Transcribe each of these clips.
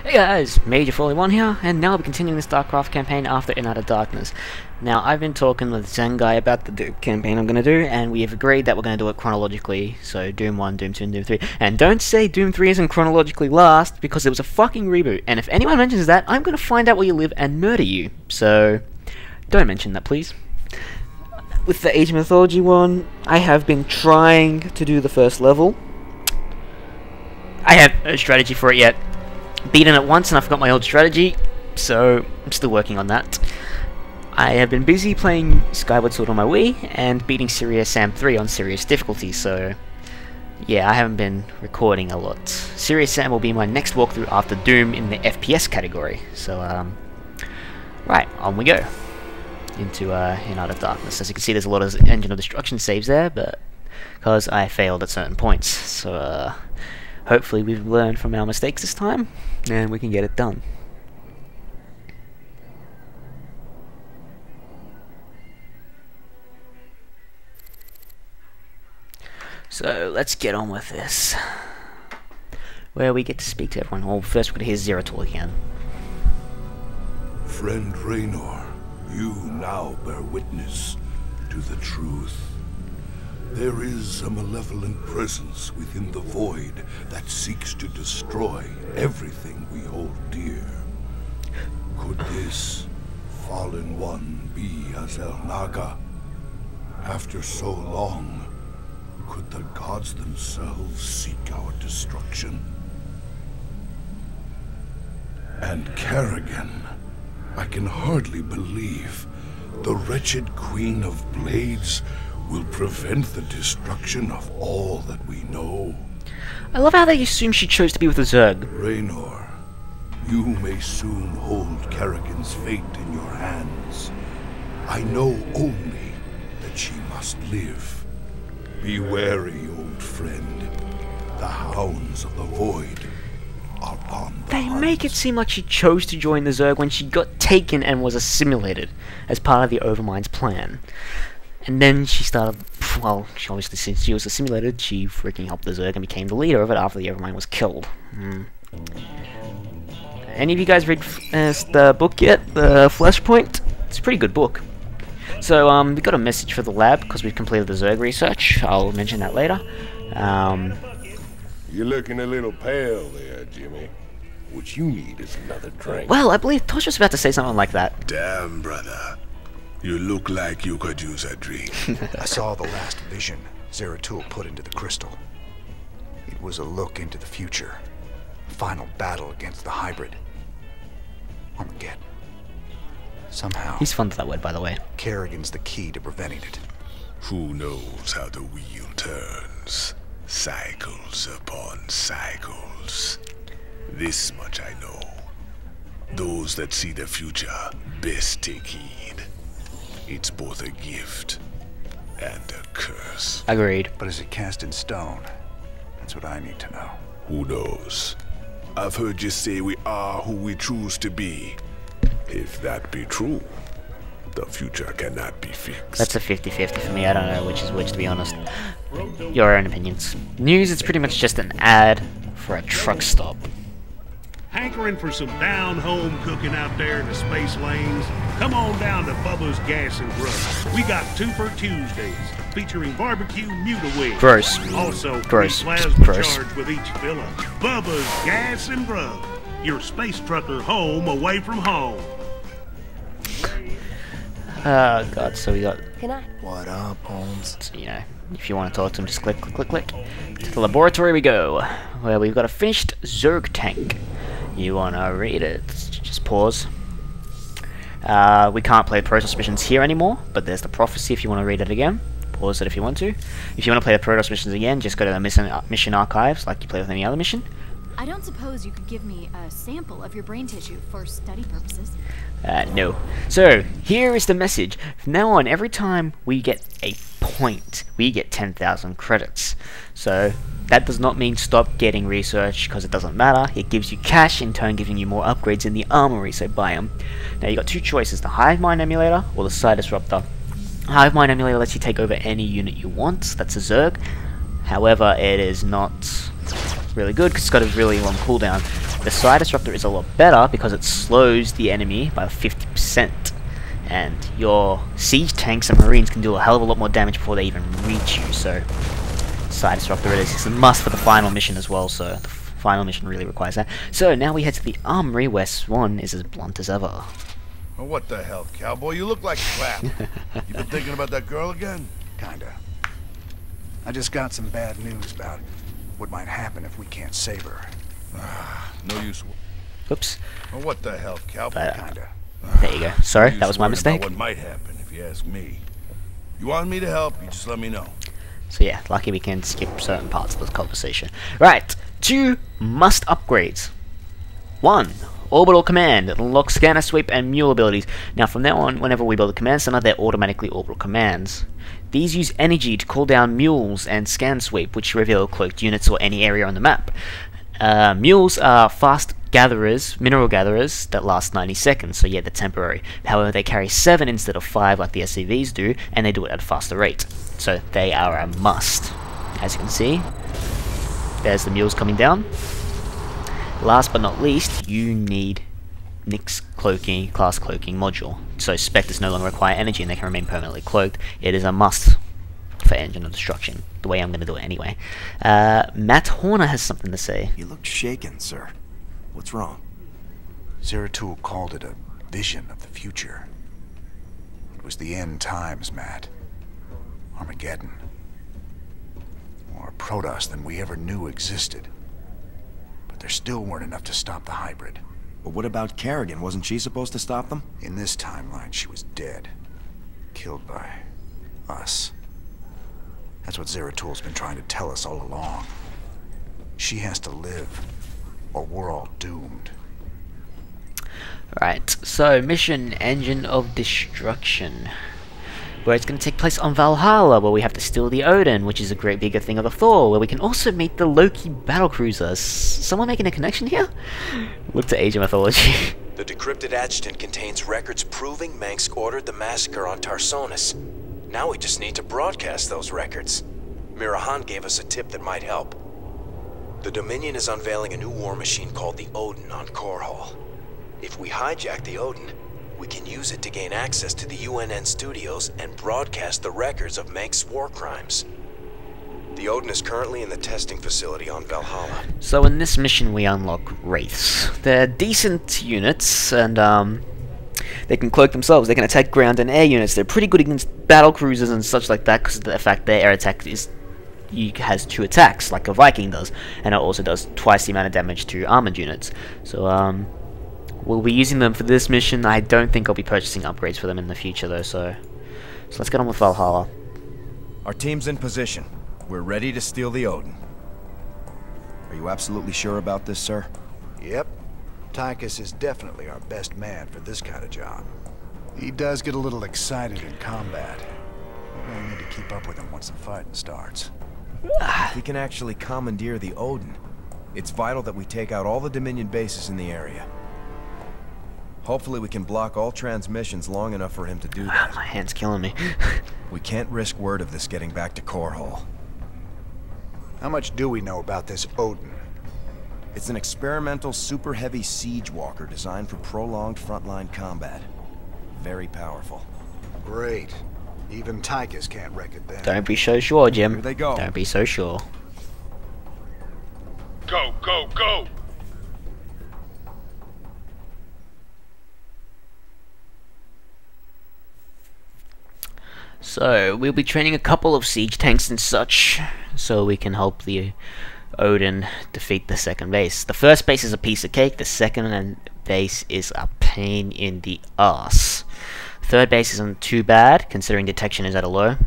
Hey guys, Major41 here, and now we're continuing the Starcraft campaign after Untitled Darkness. Now, I've been talking with Zen guy about the campaign I'm going to do, and we have agreed that we're going to do it chronologically, so Doom 1, Doom 2, and Doom 3. And don't say Doom 3 isn't chronologically last, because it was a fucking reboot, and if anyone mentions that, I'm going to find out where you live and murder you. So, don't mention that, please. With the Age of Mythology one, I have been trying to do the first level. I have no strategy for it yet. Beaten it once and I forgot my old strategy, so I'm still working on that. I have been busy playing Skyward Sword on my Wii and beating Serious Sam 3 on serious difficulty, so yeah, I haven't been recording a lot. Serious Sam will be my next walkthrough after Doom in the FPS category, so right, on we go into Untitled Darkness. As you can see, there's a lot of Engine of Destruction saves there, but because I failed at certain points, so hopefully we've learned from our mistakes this time, and we can get it done. So, let's get on with this. Where we get to speak to everyone. Well, first we're going to hear Zeratul again. Friend Raynor, you now bear witness to the truth. There is a malevolent presence within the void that seeks to destroy everything we hold dear. Could this fallen one be Azel Naga? After so long, could the gods themselves seek our destruction? And Kerrigan, I can hardly believe the wretched Queen of Blades will prevent the destruction of all that we know. I love how they assume she chose to be with the Zerg. Raynor, you may soon hold Kerrigan's fate in your hands. I know only that she must live. Be wary, old friend. The hounds of the void are on the They hunt. make it seem like she chose to join the Zerg when she got taken and was assimilated as part of the Overmind's plan. And then she started, well, she obviously, since she was assimilated, she freaking helped the Zerg and became the leader of it after the Overmind was killed. Any of you guys read the book yet? The Flashpoint? It's a pretty good book. So, we got a message for the lab, because we've completed the Zerg research. I'll mention that later. You're looking a little pale there, Jimmy. What you need is another drink. Well, I believe Tosh was about to say something like that. Damn, brother. You look like you could use a drink. I saw the last vision Zeratul put into the crystal. It was a look into the future. A final battle against the hybrid. Armageddon. Somehow, He's fond of that word, by the way. Kerrigan's the key to preventing it. Who knows how the wheel turns? Cycles upon cycles. This much I know. Those that see the future best take heed. It's both a gift and a curse. Agreed. But is it cast in stone? That's what I need to know. Who knows? I've heard you say we are who we choose to be. If that be true, the future cannot be fixed. That's a 50-50 for me. I don't know which is which, to be honest. Your own opinions. News, it's pretty much just an ad for a truck stop. Hankering for some down-home cooking out there in the space lanes? Come on down to Bubba's Gas and Grub. We got 2 for Tuesdays, featuring barbecue Muta. Gross. Also, Gross. free plasma Gross. charge with each fill up. Bubba's Gas and Grub. Your space trucker home away from home. Oh god, so we got, Can I? What up, Holmes? you know, if you want to talk to him, just click, click, click, click. To the laboratory we go, where we've got a finished Zerg tank. You want to read it? Just pause. We can't play Protoss missions here anymore, but there's the prophecy if you want to read it again. Pause it if you want to. If you want to play the Protoss missions again, just go to the mission archives like you play with any other mission. I don't suppose you could give me a sample of your brain tissue for study purposes. No. So, here is the message. From now on, every time we get a point, we get 10,000 credits. So, that does not mean stop getting research, because it doesn't matter. It gives you cash, in turn giving you more upgrades in the armory, so buy them. Now, you got 2 choices, the Hive Mind Emulator or the Side Disruptor. Hive Mind Emulator lets you take over any unit you want, that's a Zerg. However, it is not really good because it's got a really long cooldown. The Side Disruptor is a lot better because it slows the enemy by 50%. And your siege tanks and marines can do a hell of a lot more damage before they even reach you, so Side Disruptor it is. It's a must for the final mission as well, so the final mission really requires that. So now we head to the armory where Swan is as blunt as ever. Oh, what the hell, cowboy? You look like crap. You been thinking about that girl again? Kinda. I just got some bad news about what might happen if we can't save her. No use. Oops. Oh, what the hell, cowboy? Kinda. There you go. Sorry, that was my mistake. What might happen, if you ask me. You want me to help, you just let me know. So yeah, lucky we can skip certain parts of this conversation. Right, 2 must upgrades. 1. Orbital Command. It unlocks Scanner Sweep and Mule abilities. Now from now on, whenever we build a command center, they're automatically orbital commands. These use energy to call down Mules and Scan Sweep, which reveal cloaked units or any area on the map. Mules are fast gatherers, mineral gatherers, that last 90 seconds, so yeah, they're temporary. However, they carry 7 instead of 5 like the SCVs do, and they do it at a faster rate. So they are a must. As you can see, there's the mules coming down. Last but not least, you need Nick's cloaking, class cloaking module. So Spectres no longer require energy and they can remain permanently cloaked. It is a must for Engine of Destruction, the way I'm going to do it anyway. Matt Horner has something to say. You look shaken, sir. What's wrong? Zeratul called it a vision of the future. It was the end times, Matt. Armageddon. More Protoss than we ever knew existed. But there still weren't enough to stop the hybrid. But what about Kerrigan? Wasn't she supposed to stop them? In this timeline, she was dead. Killed by us. That's what Zeratul's been trying to tell us all along. She has to live, or we're all doomed. Right, so mission Engine of Destruction, where it's going to take place on Valhalla, where we have to steal the Odin, which is a great bigger thing of the Thor, where we can also meet the Loki battlecruiser. Someone making a connection here? Look to Age of Mythology. The decrypted adjutant contains records proving Mengsk ordered the massacre on Tarsonis. Now we just need to broadcast those records. Mirahan gave us a tip that might help. The Dominion is unveiling a new war machine called the Odin on Korhal. If we hijack the Odin, we can use it to gain access to the UNN studios and broadcast the records of Mengsk's war crimes. The Odin is currently in the testing facility on Valhalla. So in this mission we unlock Wraiths. They're decent units, and they can cloak themselves. They can attack ground and air units. They're pretty good against battle cruisers and such like that, because of the fact their air attack has 2 attacks, like a Viking does, and it also does twice the amount of damage to armored units. So we'll be using them for this mission. I don't think I'll be purchasing upgrades for them in the future though, so let's get on with Valhalla. Our team's in position. We're ready to steal the Odin. Are you absolutely sure about this, sir? Yep. Tychus is definitely our best man for this kind of job. He does get a little excited in combat. We're gonna need to keep up with him once the fighting starts. If we can actually commandeer the Odin, it's vital that we take out all the Dominion bases in the area. Hopefully we can block all transmissions long enough for him to do that. My hand's killing me. We can't risk word of this getting back to Korhal. How much do we know about this Odin? It's an experimental super heavy siege walker designed for prolonged frontline combat. Very powerful. Great. Even Tychus can't wreck it then. Don't be so sure, Jim. Here they go. Don't be so sure. Go, go, go! So, we'll be training a couple of siege tanks and such, so we can help the Odin defeat the second base. The first base is a piece of cake, the second base is a pain in the ass. Third base isn't too bad, considering detection is at a low.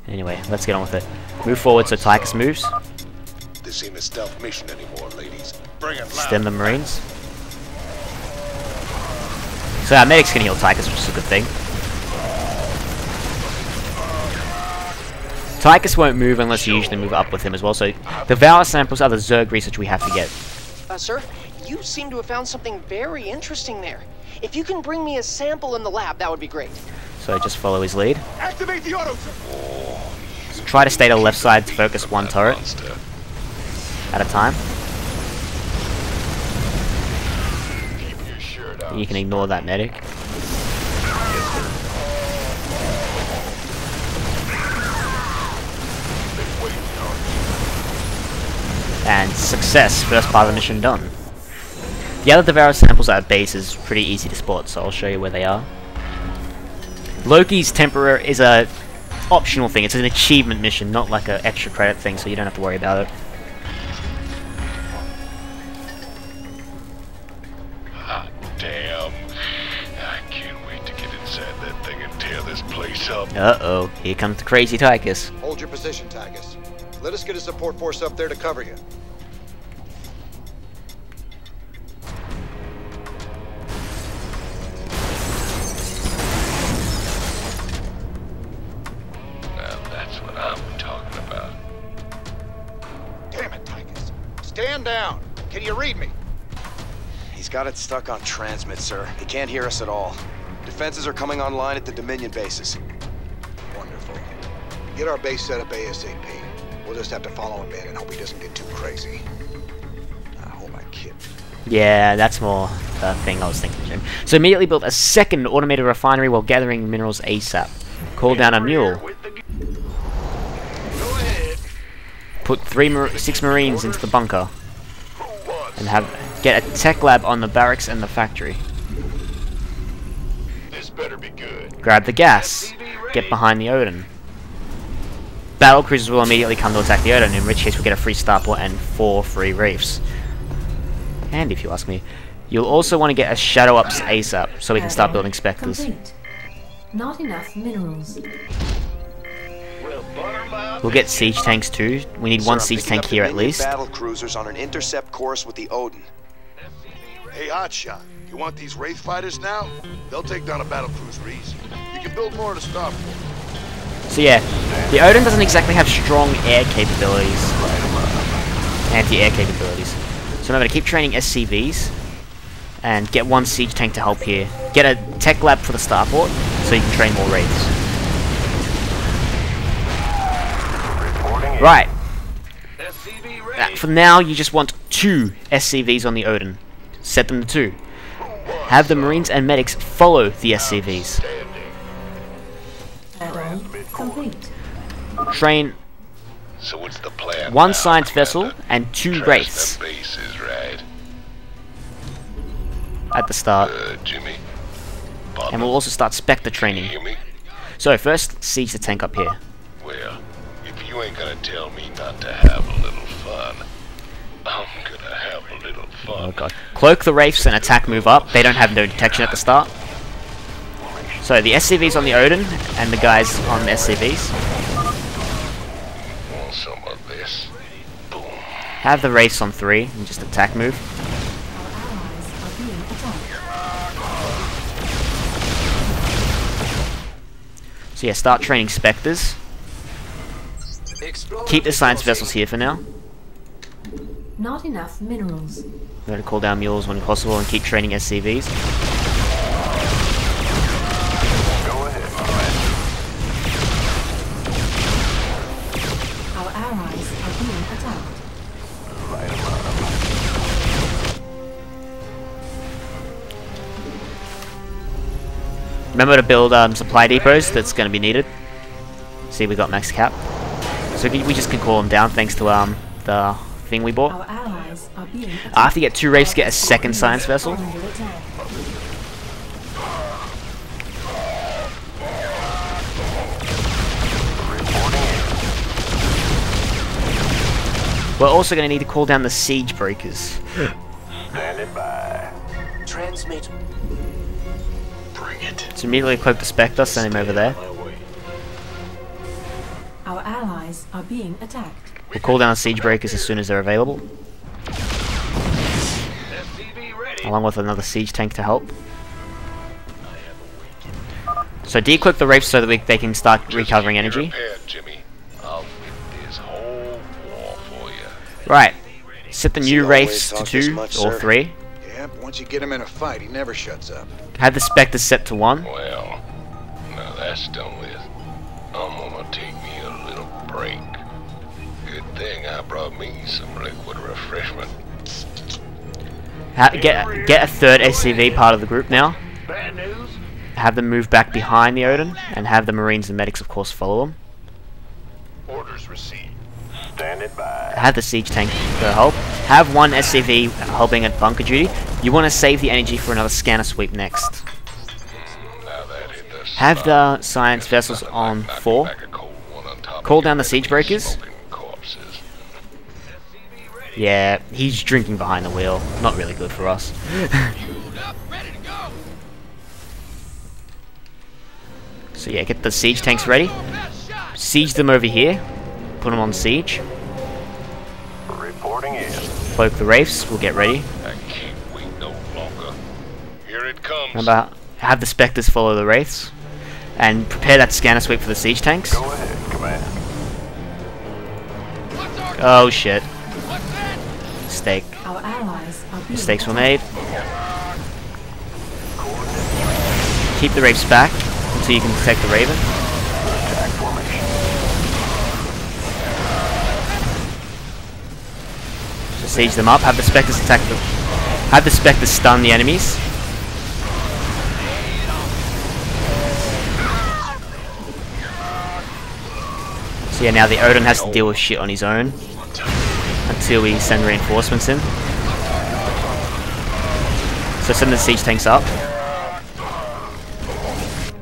Anyway, let's get on with it. Move forward so Tychus moves. This ain't a stealth mission anymore, ladies. Bring it loud. Stem the Marines. So our medics can heal Tychus, which is a good thing. Tychus won't move unless you usually move up with him as well, so the Valor samples are the Zerg research we have to get. Sir, you seem to have found something very interesting there. If you can bring me a sample in the lab, that would be great. So just follow his lead. Activate the auto. Try to stay to the left side to focus one turret at a time. You can ignore that medic. And success, first part of the mission done. The other Devour samples at base is pretty easy to spot, so I'll show you where they are. Loki's temporary is a optional thing. It's an achievement mission, not like an extra credit thing, so you don't have to worry about it. Hot damn. I can't wait to get inside that thing and tear this place up. Uh-oh, here comes the crazy Tychus. Hold your position, Tychus. Let us get a support force up there to cover you. Stand down. Can you read me? He's got it stuck on transmit, sir. He can't hear us at all. Defenses are coming online at the Dominion bases. Wonderful. Get our base set up ASAP. We'll just have to follow him in and hope he doesn't get too crazy. Hold my kit. Yeah, that's more the thing I was thinking, Jim. So immediately built a second automated refinery while gathering minerals ASAP. Call down a mule. Put 6 Marines into the bunker. And get a tech lab on the barracks and the factory. This better be good. Grab the gas. Get behind the Odin. Battle cruisers will immediately come to attack the Odin, in which case we get a free starport and 4 free reefs. And if you ask me, you'll also want to get a shadow ups ASAP, so we can start building specters. Complete. Not enough minerals. We'll get siege tanks too. We need 1 siege tank here at least. Battle cruisers on an intercept course with the Odin. Hey, Hotshot, you want these Wraith fighters now? They'll take down a battle cruiser easy. You can build more to start for. So yeah, the Odin doesn't exactly have strong air capabilities. Anti-air capabilities. So remember to keep training SCVs. And get 1 siege tank to help here. Get a tech lab for the starport, so you can train more Wraiths. Right. For now, you just want 2 SCVs on the Odin. Set them to 2. Have the Marines and medics follow the SCVs. Add-on complete. Train So what's the plan 1 now, science Commander? vessel and 2 Trust Wraiths the bases, right? at the start. Jimmy. And we'll also start Spectre Can you training. hear me? So first, siege the tank up here. Well, if you ain't gonna tell me not to have a little fun, I'm gonna have a little fun. Oh god. Cloak the Wraiths and attack move up. They don't have no detection at the start. So the SCVs on the Odin and the guys on the SCVs. Want some of this? Boom. Have the Wraiths on 3 and just attack move. Our allies are being attacked. So yeah, start training Spectres. Keep the science vessels here for now. Not enough minerals. We're going to call down mules when possible and keep training SCVs. Go ahead. Our allies are being attacked. Light 'em up. Remember to build supply depots, that's going to be needed. See, we got max cap. So we just can call them down thanks to the thing we bought. Our allies are being attacked. After you get 2 Wraiths, get a second science vessel. Under attack. We're also going to need to call down the siege breakers. Standing by. Transmit. Bring it. So immediately cloak the Spectre, send him over there. Our allies are being attacked. We'll call down siege breakers as soon as they're available. Along with another siege tank to help. So decloak the Wraiths so that they can start recovering energy. Prepared, Jimmy. I'll win this whole war for you. Right. Set the new always Wraiths to talk this 2 much, or sir? 3. Yeah, but once you get him in a fight, he never shuts up. Have the Spectres set to 1. Well, now that's done with. I'm gonna take me a little break. Good thing I brought me some liquid refreshment. Get a third SCV part of the group now. Bad news? Have them move back behind the Odin, and have the Marines and medics, of course, follow them. Orders received. Standing by. Have the siege tank go help. Have one SCV helping at bunker duty. You want to save the energy for another scanner sweep next. Now that hit the Have the science vessels on 4. back a cold one on top Call of down your the siege enemy breakers. smoking corpses. Yeah, he's drinking behind the wheel. Not really good for us. So yeah, get the siege tanks ready. Siege them over here. Put them on siege. Reporting in. Cloak the wraiths. We'll get ready. I can't wait no longer. Here it comes. Remember, have the specters follow the wraiths. And prepare that scanner sweep for the siege tanks. Go ahead, command. Oh shit. Mistake. Our allies are being Mistakes were made. Keep the wraiths back until you can detect the raven. So siege them up. Have the specters attack them. Have the specters stun the enemies. So yeah, now the Odin has to deal with shit on his own until we send reinforcements in. So send the siege tanks up.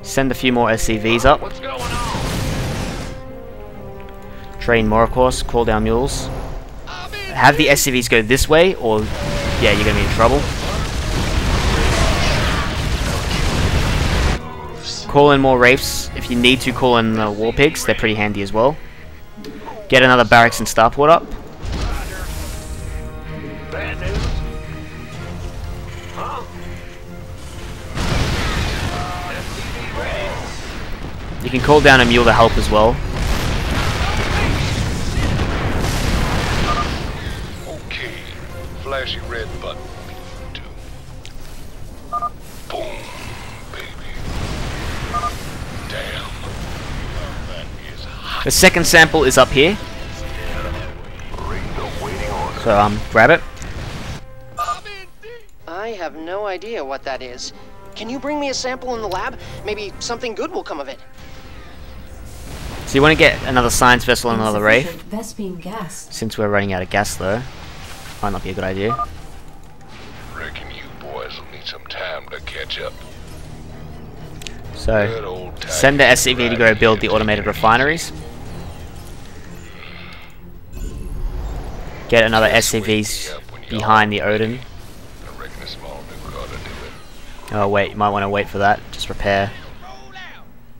Send a few more SCVs up. Train more, of course. Call down mules. Have the SCVs go this way, or yeah, you're gonna be in trouble. Call in more wraiths. If you need to, call in war pigs. They're pretty handy as well. Get another barracks and starport up. Bad news? Huh? You can call down a mule to help as well. Okay. Flashy red button. Do. Boom, baby. Damn. That is hot. The second sample is up here. So grab it. I have no idea what that is. Can you bring me a sample in the lab? Maybe something good will come of it. So you want to get another science vessel and another wraith. Insufficient Vespene gas. Since we're running out of gas though. Might not be a good idea. Reckon you boys will need some time to catch up. Good So old Tychus send the SCV to go right build the here. automated refineries. Get another SCVs behind the Odin. I reckon a small nuke ought to do it. Oh wait, you might want to wait for that. Just prepare.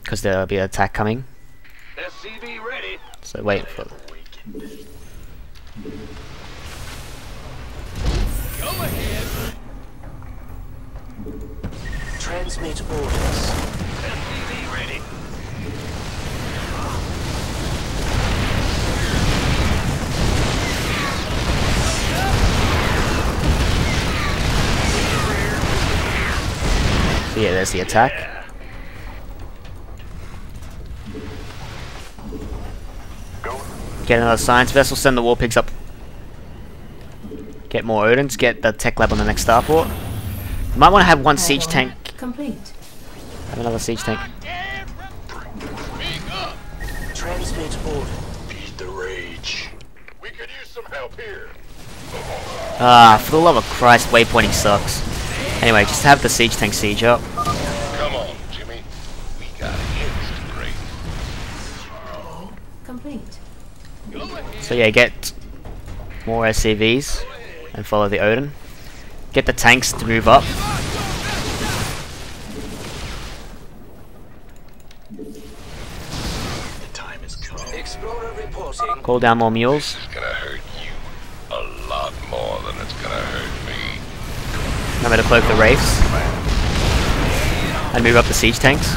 Because there'll be an attack coming. SCV ready. So wait for it. Go ahead. Transmit orders. SCV ready. So yeah, there's the attack. Get another science vessel, send the war pigs up. Get more Odins, get the tech lab on the next starport. You might want to have one siege tank. Complete. Have another siege tank. Transmit order. Beat the rage. We could use some help here. Ah, for the love of Christ, waypointing sucks. Anyway, just have the siege tank siege up. Come on, Jimmy. We got hits to break. Complete. So yeah, get more SCVs and follow the Odin. Get the tanks to move up. The time has come. Explorer reporting. Call down more mules. This is gonna hurt you a lot more than it's gonna hurt me. Remember to cloak the wraiths. And move up the siege tanks.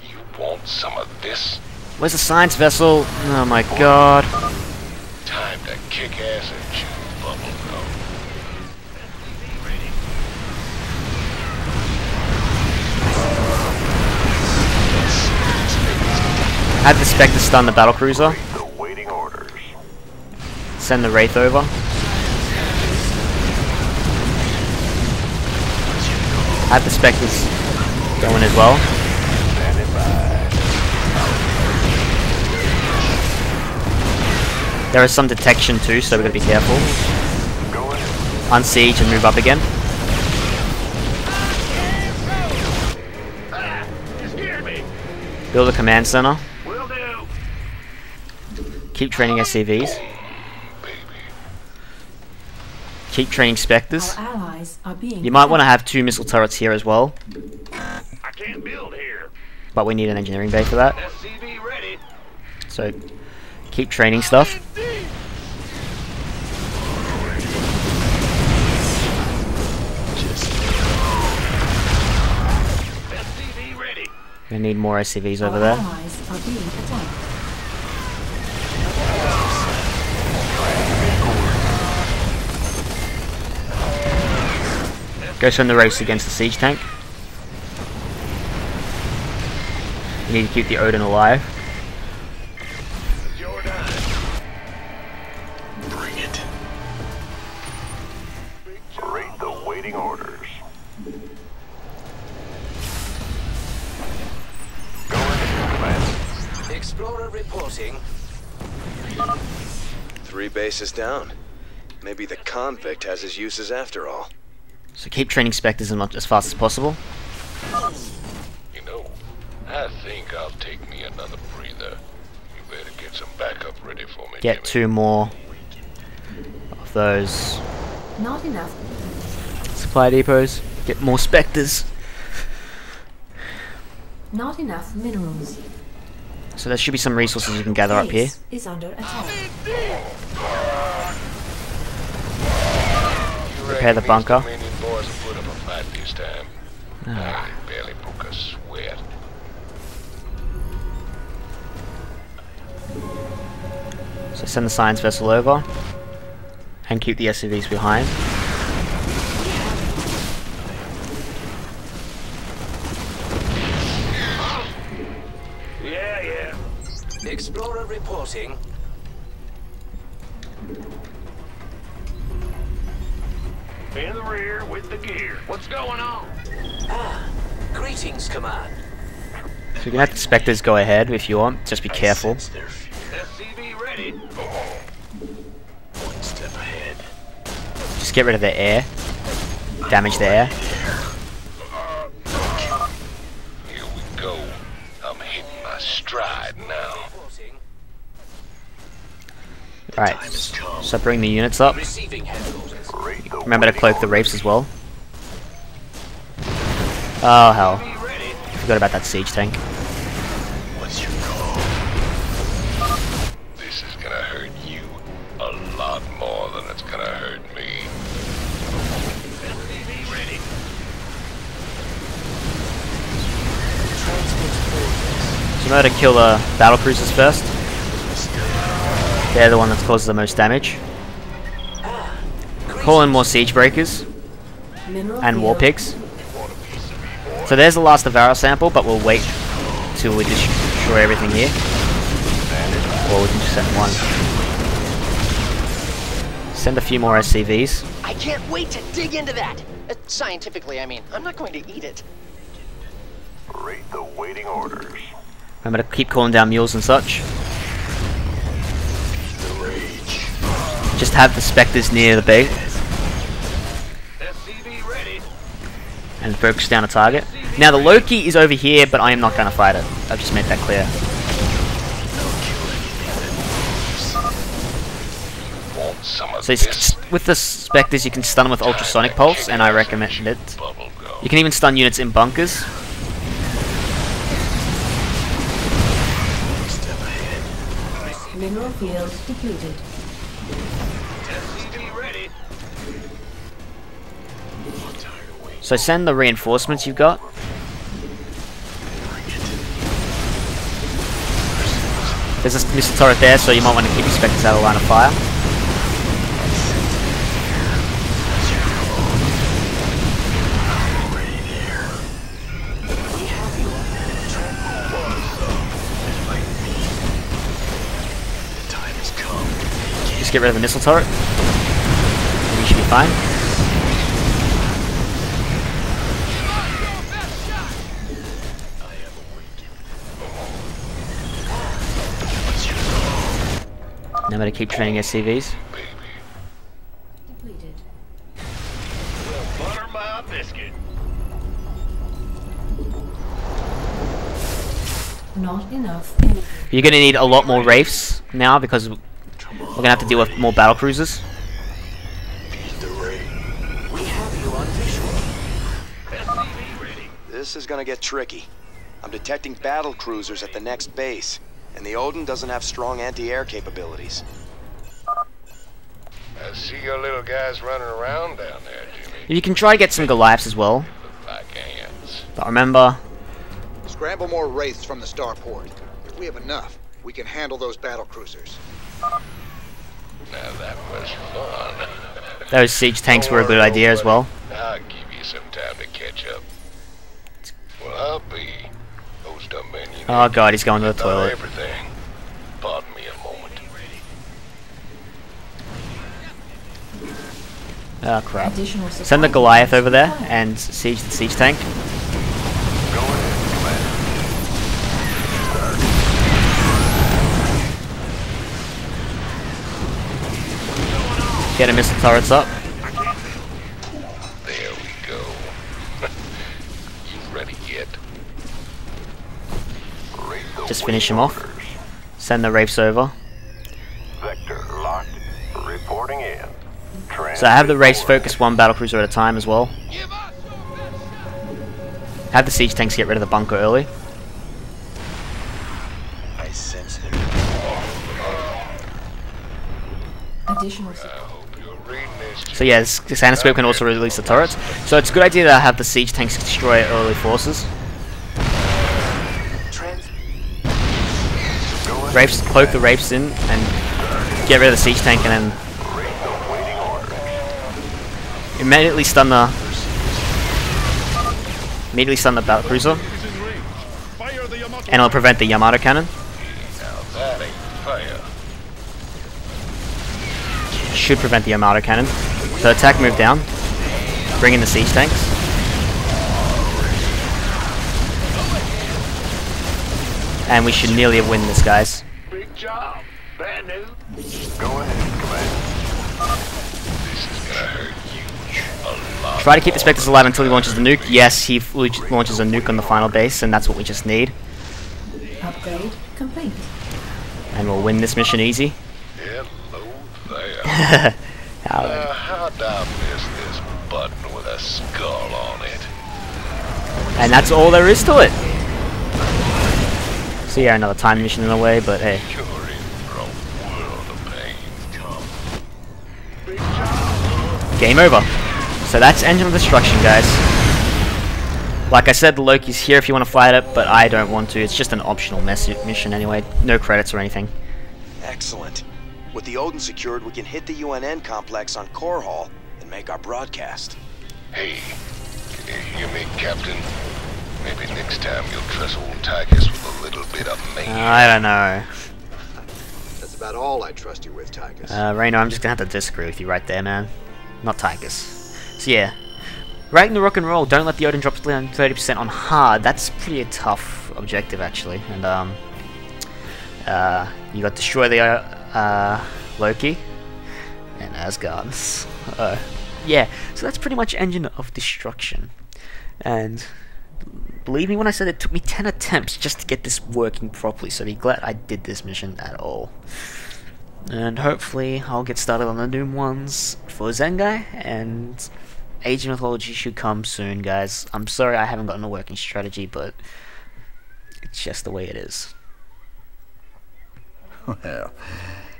You want some of this? Where's the science vessel? Oh my god. Time to kick ass and chew bubble gum. Had the Spectre stun the battlecruiser. The waiting orders. Send the Wraith over. Have the Spectres going as well. There is some detection too, so we've got to be careful. Unsiege and move up again. Build a command center. Keep training SCVs. Keep training Spectres. You might want to have 2 missile turrets here as well. I can't build here. But we need an engineering bay for that. So keep training stuff. We need more SCVs over there. Go send the race against the siege tank. We need to keep the Odin alive. Bring it. Read the waiting orders. Explorer reporting. 3 bases down. Maybe the convict has his uses after all. So keep training Spectres as fast as possible. You know, I think I'll take me another breather. You better get some backup ready for me, Get Jimmy. 2 more of those Not enough. supply depots. Get more Spectres. Not enough minerals. So there should be some resources you can gather up here. Base is under attack. Repair the bunker. I barely broke a sweat. So send the science vessel over. And keep the SCVs behind. Yeah. Explorer reporting. In the rear with the gear. What's going on? Greetings, Command. So you can have the Spectres go ahead if you want. Just be careful. SCV ready. One step ahead. Just get rid of their air. Damage their air. Here we go. I'm hitting my stride now. Right. So bring the units up. Receiving headquarters. Remember to cloak the Wraiths as well. Oh hell. Forgot about that siege tank. What's your call? This is gonna hurt you a lot more than it's gonna hurt me. SCV ready. So remember to kill the battle cruisers first. They're the one that causes the most damage. Call in more siege breakers and war pigs. So there's the last Avaro sample, but we'll wait till we destroy everything here. Or we can just send one. Send a few more SCVs. I can't wait to dig into that. Scientifically, I mean. I'm not going to eat it. Read the waiting orders. Remember to keep calling down mules and such. Just have the Spectres near the base. SCV ready. And focus down a target. Now the Loki is over here, but I am not going to fight it. I've just made that clear. So with the Spectres you can stun them with ultrasonic pulse, and I recommend it. You can even stun units in bunkers. Mineral field depleted. SCV ready. So send the reinforcements you've got. There's a missile turret there, so you might want to keep your Spectres out of line of fire. Just get rid of the missile turret. And you should be fine. Now I'm going to keep training SCVs. Depleted. Butter my biscuit. Not enough. You're going to need a lot more Wraiths now because we're going to have to deal with more battle cruisers. This is gonna get tricky. I'm detecting battle cruisers at the next base, and the Odin doesn't have strong anti-air capabilities. I see your little guys running around down there, Jimmy. You can try to get some Goliaths as well. Look like ants. But remember, Scramble more wraiths from the starport. If we have enough, we can handle those battle cruisers. Now that was fun. those siege tanks were a good idea as well. I'll give you some time to catch up. Well, I'll be. Those dumb men, you Oh god, he's going to the know toilet. everything. Pardon me a moment. Oh crap. Additional Send the supply Goliath over there required. and siege the siege tank. Go ahead, Get a missile turrets up. There we go. You ready yet? Just finish him off. Send the Wraiths over. Vector locked. Reporting in. So I have the Wraiths focus one battlecruiser at a time as well. Have the siege tanks get rid of the bunker early. I sense it. Additional I supply. hope you're reading this. So yeah, this Scope can also release the turrets. So it's a good idea to have the siege tanks destroy early forces. Wraiths, cloak the Wraiths in and get rid of the siege tank and then immediately stun the battlecruiser, and it'll prevent the Yamato cannon. Now that ain't fair. Should prevent the Yamato cannon. So attack, move down, bring in the siege tanks, and we should nearly win this, guys. Big job. Bad news. Go ahead, Commander. This is gonna hurt you a lot. Try to keep the Spectres alive until he launches the nuke. Yes, he launches a nuke on the final base, and that's what we just need. Upgrade complete. And we'll win this mission easy. Hello there. How- How'd I miss this button with a skull on it? And that's all there is to it. So yeah, another time mission in a way, but hey. You're in for a world of pain. Big job. Game over. So that's Engine of Destruction, guys. Like I said, the Loki's here if you want to fight it, but I don't want to. It's just an optional mission anyway. No credits or anything. Excellent. With the Odin secured, we can hit the UNN complex on Core Hall and make our broadcast. Hey, can you hear me, Captain? Maybe next time you'll trust old Tychus with a little bit of me. I don't know. That's about all I trust you with, Tychus. Raynor, I'm just gonna have to disagree with you right there, man. Not Tychus. So yeah. Rating the rock and roll, don't let the Odin drop down 30% on hard. That's pretty a tough objective, actually. And, you got Destroy the, Loki. And Asgard. Yeah, so that's pretty much Engine of Destruction. And believe me when I said it took me 10 attempts just to get this working properly, so be glad I did this mission at all. And hopefully I'll get started on the new ones for Zengai, and Age of Mythology should come soon, guys. I'm sorry I haven't gotten a working strategy, but it's just the way it is. Well,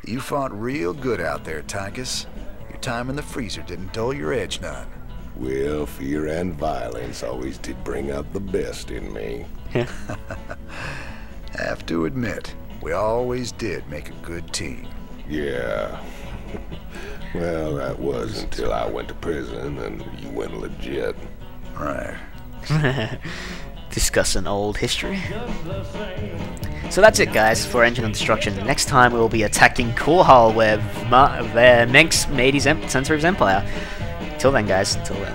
you fought real good out there, Tychus. Your time in the freezer didn't dull your edge none. Well, fear and violence always did bring out the best in me. Have to admit, we always did make a good team. Yeah. Well, that was until I went to prison and you went legit. Right. discussing old history. So that's it, guys, for Engine of Destruction. Next time we will be attacking Korhal, where Menks made his center of his empire. Till then, guys. Till then.